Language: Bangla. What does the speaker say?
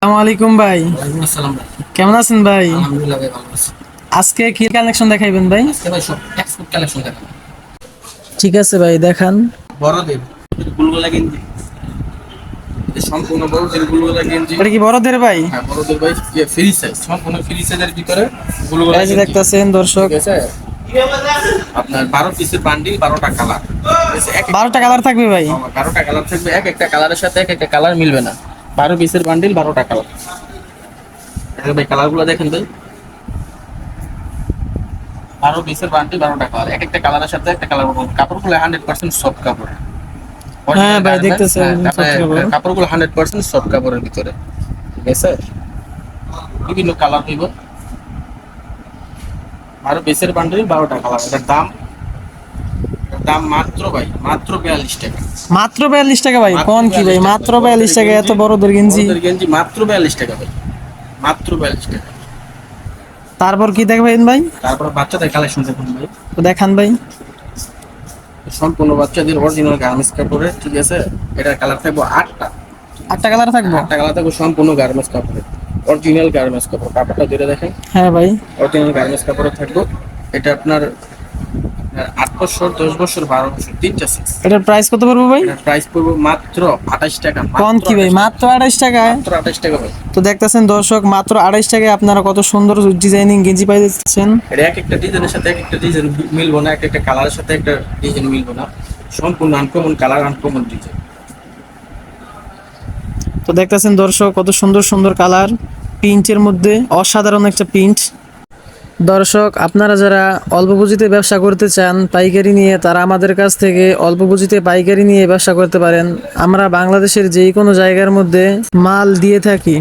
আসসালামু আলাইকুম ভাই। ওয়ালাইকুম আসসালাম ভাই। কেমন আছেন ভাই? আলহামদুলিল্লাহ ভাই, ভালো আছি। আজকে কি কালেকশন দেখাইবেন ভাই? আজকে ভাই সব এক্সপোর্ট কালেকশন দেখাবো। ঠিক আছে ভাই, দেখান। বড়দের গুলগুলা গেঞ্জি, এই সম্পূর্ণ বড়দের গুলগুলা গেঞ্জি। এটা কি বড়দের ভাই? হ্যাঁ, বড়দের ভাই, ফ্রি সাইজ, সম্পূর্ণ ফ্রি সাইজের ভিতরে গুলগুলা এই যে গেঞ্জি। দেখতাছেন দর্শক, ঠিক আছে, আপনার 12 পিসের বান্ডিল, 12টা কালার। ঠিক আছে, 12টা কালার থাকবে ভাই। 12টা কালার থাকবে, এক একটা কালারের সাথে এক একটা কালার মিলবে না। 12 পিসের বান্ডিল, 12টা কালার। এটা ভাই কালারগুলো দেখেন ভাই, 12 পিসের বান্ডিল, 12টা কালার, এক একটা কালারের সাথে একটা কালার। কাপড়গুলো 100% সফট কাপড়। হ্যাঁ অরিজিনাল ভাই, গার্মেন্টস। দেখতেছেন কাপড়গুলো 100% সফট কাপড়ের ভিতরে। ঠিক আছে, বিভিন্ন কালার দিব। 12 পিসের বান্ডেল, 12টা কালার। এটার দাম মাত্র ভাই, মাত্র 42 টাকা। মাত্র 42 টাকা ভাই? কোন কি ভাই, মাত্র 42 টাকা এত বড়দের গেঞ্জি? বড়দের গেঞ্জি মাত্র 42 টাকা ভাই, মাত্র 42 টাকা। তারপর কি দেখবেন ভাই? তারপর বাচ্চাদের কালেকশন দেখুন ভাই, তো দেখান ভাই। সম্পূর্ণ বাচ্চাদের অরিজিনাল গার্মেন্টস কাপড়ের। ঠিক আছে, এটার কালার থাকবে 8টা। 8টা কালার থাকবো? 8টা কালার থাকবে, সম্পূর্ণ গার্মেন্টস কাপড়ের, অরিজিনাল গার্মেন্টস কাপড়। কাপড়টা ধরে দেখেন, হ্যাঁ ভাই। অরিজিনাল গার্মেন্টস কাপড়ে থাকবো। এটা আপনার 8 বছর, 10 বছর, 12 বছর, তিনটা সাইজ। এটার প্রাইস কত পড়বে ভাই? এটার প্রাইস পড়বে মাত্র 28 টাকা। কোন কি ভাই, মাত্র 28 টাকায়? মাত্র 28 টাকা ভাই। তো দেখতেছেন দর্শক, মাত্র 28 টাকায় আপনারা কত সুন্দর ডিজাইনিং গেঞ্জি পাইতেছেন। এটা এক একটা ডিজাইনের সাথে এক একটা ডিজাইন মিলবো না, এক একটা কালারের সাথে একটা ডিজাইন মিলবো না। সম্পূর্ণ আনকমন কালার, আনকমন ডিজাইন। তো দেখতেছেন দর্শক, কত সুন্দর সুন্দর কালার, প্রিন্টের মধ্যে অসাধারণ একটা প্রিন্ট। দর্শক, আপনারা যারা অল্প পুঁজিতে ব্যবসা করতে চান পাইকারি নিয়ে, তারা আমাদের কাছ থেকে অল্প পুঁজিতে পাইকারি নিয়ে ব্যবসা করতে পারেন। আমরা বাংলাদেশের যে কোনো জায়গার মধ্যে মাল দিয়ে থাকি।